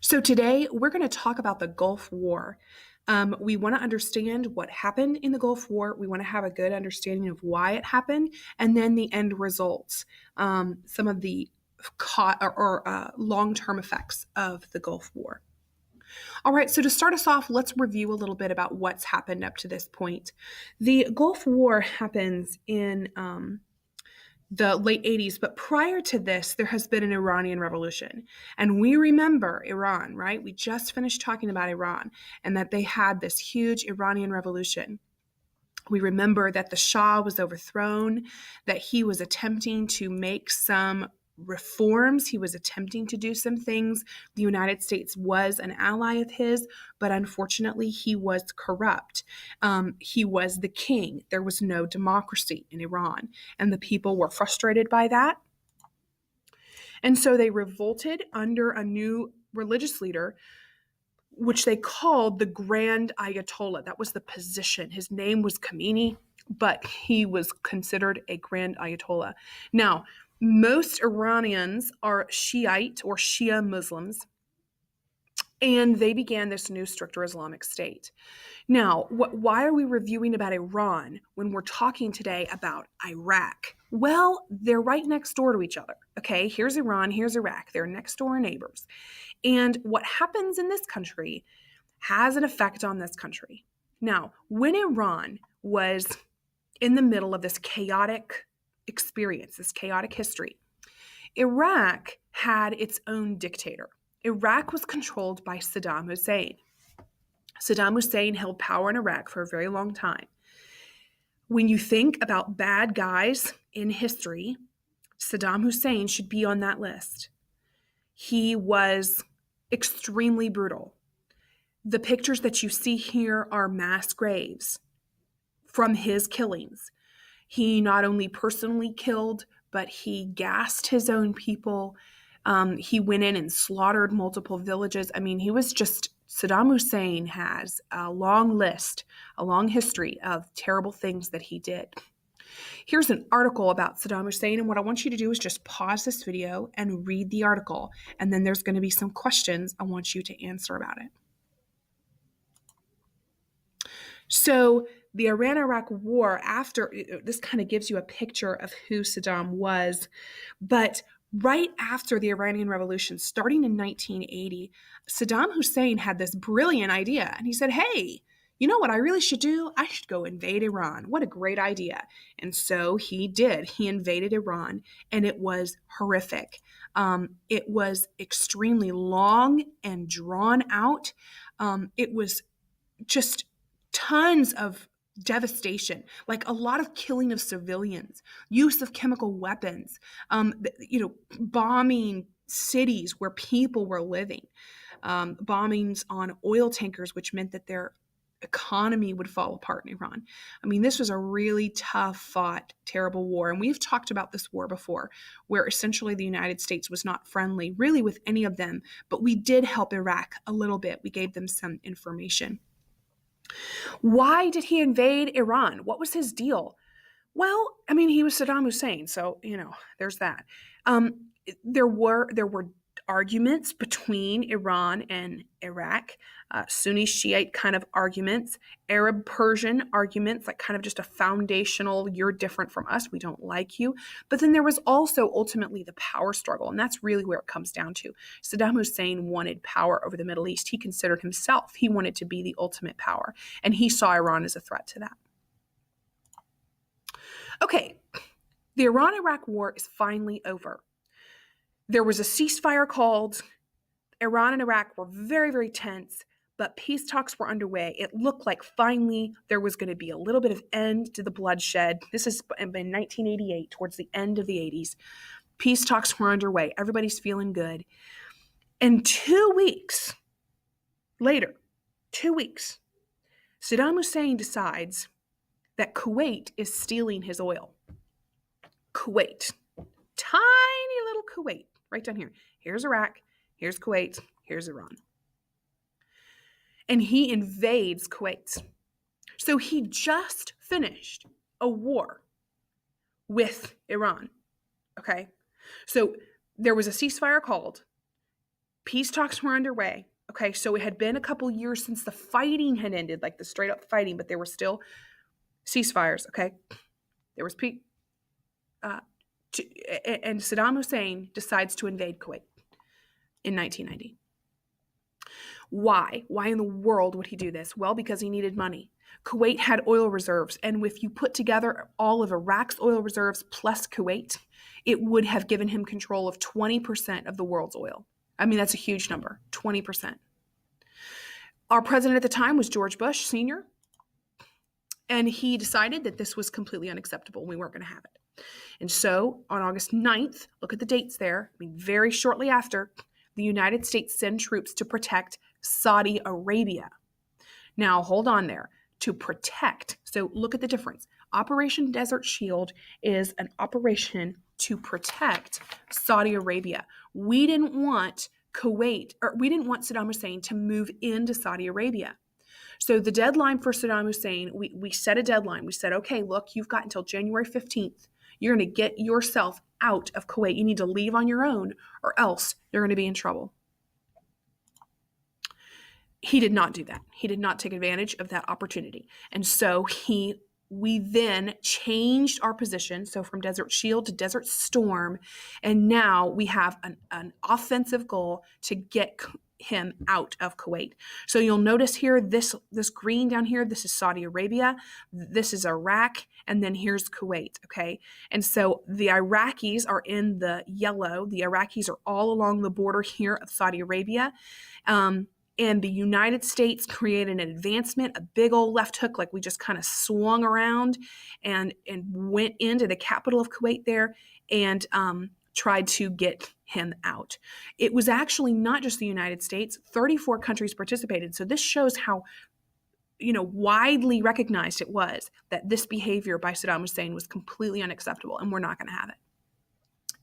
So today we're going to talk about the Gulf War. We want to understand what happened in the Gulf War. We want to have a good understanding of why it happened, and then the end results, some of the long-term effects of the Gulf War. All right, so to start us off, let's review a little bit about what's happened up to this point. The Gulf War happens in the late 80s, but prior to this, there has been an Iranian revolution. And we remember Iran, right? We just finished talking about Iran and that they had this huge Iranian revolution. We remember that the Shah was overthrown, that he was attempting to make some reforms. He was attempting to do some things. The United States was an ally of his, but unfortunately, he was corrupt. He was the king. There was no democracy in Iran, and the people were frustrated by that. And so they revolted under a new religious leader, which they called the Grand Ayatollah. That was the position. His name was Khomeini, but he was considered a Grand Ayatollah. Now, most Iranians are Shiite or Shia Muslims, and they began this new stricter Islamic state. Now, why are we reviewing about Iran when we're talking today about Iraq? Well, they're right next door to each other. Okay, here's Iran, here's Iraq. They're next door neighbors. And what happens in this country has an effect on this country. Now, when Iran was in the middle of this chaotic experience, this chaotic history, Iraq had its own dictator. Iraq was controlled by Saddam Hussein. Saddam Hussein held power in Iraq for a very long time. When you think about bad guys in history, Saddam Hussein should be on that list. He was extremely brutal. The pictures that you see here are mass graves from his killings. He not only personally killed, but he gassed his own people. He went in and slaughtered multiple villages. I mean, Saddam Hussein has a long list, a long history of terrible things that he did. Here's an article about Saddam Hussein, and what I want you to do is just pause this video and read the article, and then there's going to be some questions I want you to answer about it. So the Iran-Iraq War, this kind of gives you a picture of who Saddam was, but right after the Iranian Revolution, starting in 1980, Saddam Hussein had this brilliant idea, and he said, hey, you know what I really should do? I should go invade Iran. What a great idea. And so he did. He invaded Iran, and it was horrific. It was extremely long and drawn out. It was just tons of devastation, like a lot of killing of civilians, use of chemical weapons, bombing cities where people were living, bombings on oil tankers, which meant that their economy would fall apart in Iran. I mean, this was a really tough fought, terrible war. And we've talked about this war before, where essentially the United States was not friendly really with any of them, but we did help Iraq a little bit. We gave them some information. Why did he invade Iran? What was his deal? Well, I mean, he was Saddam Hussein, so there's that. There were arguments between Iran and Iraq, Sunni Shiite kind of arguments, Arab Persian arguments, like kind of just a foundational, you're different from us, we don't like you. But then there was also ultimately the power struggle, and that's really where it comes down to. Saddam Hussein wanted power over the Middle East. He considered himself, he wanted to be the ultimate power, and he saw Iran as a threat to that. Okay, the Iran-Iraq war is finally over. There was a ceasefire called. Iran and Iraq were very, very tense, but peace talks were underway. It looked like finally there was going to be a little bit of end to the bloodshed. This is in 1988, towards the end of the 80s. Peace talks were underway. Everybody's feeling good. And 2 weeks later, Saddam Hussein decides that Kuwait is stealing his oil. Kuwait. Tiny little Kuwait, right down here. Here's Iraq, here's Kuwait, here's Iran. And he invades Kuwait. So he just finished a war with Iran, okay? So there was a ceasefire called. Peace talks were underway. Okay, so it had been a couple years since the fighting had ended, like the straight up fighting, but there were still ceasefires. Okay, there was peace. And Saddam Hussein decides to invade Kuwait in 1990. Why? Why in the world would he do this? Well, because he needed money. Kuwait had oil reserves, and if you put together all of Iraq's oil reserves plus Kuwait, it would have given him control of 20% of the world's oil. I mean, that's a huge number, 20%. Our president at the time was George Bush Sr., and he decided that this was completely unacceptable. We weren't going to have it. And so on August 9th, look at the dates there, I mean, very shortly after, the United States sent troops to protect Saudi Arabia. Now, hold on there. To protect. So look at the difference. Operation Desert Shield is an operation to protect Saudi Arabia. We didn't want Kuwait, or we didn't want Saddam Hussein to move into Saudi Arabia. So the deadline for Saddam Hussein, we set a deadline. We said, okay, look, you've got until January 15th. You're going to get yourself out of Kuwait. You need to leave on your own, or else you're going to be in trouble. He did not do that. He did not take advantage of that opportunity. And so we then changed our position, so from Desert Shield to Desert Storm, and now we have an offensive goal to get him out of Kuwait. So you'll notice here, this green down here, this is Saudi Arabia, this is Iraq, and then here's Kuwait, okay? And so the Iraqis are in the yellow. The Iraqis are all along the border here of Saudi Arabia. And the United States created an advancement, a big old left hook, like we just kind of swung around and went into the capital of Kuwait there and tried to get him out. It was actually not just the United States. 34 countries participated. So this shows how widely recognized it was that this behavior by Saddam Hussein was completely unacceptable, and we're not going to have it.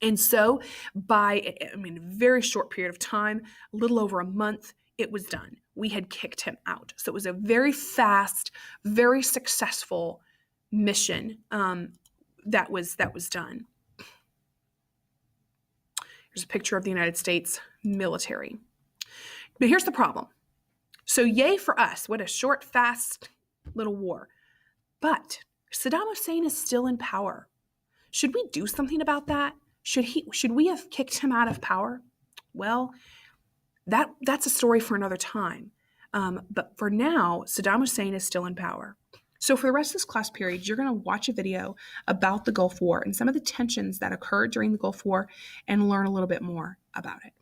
And so by, a very short period of time, a little over a month, it was done. We had kicked him out. So it was a very fast, very successful mission that was done. Here's a picture of the United States military. But here's the problem. So yay for us. What a short, fast little war. But Saddam Hussein is still in power. Should we do something about that? Should we have kicked him out of power? Well, that's a story for another time. But for now, Saddam Hussein is still in power. So for the rest of this class period, you're going to watch a video about the Gulf War and some of the tensions that occurred during the Gulf War and learn a little bit more about it.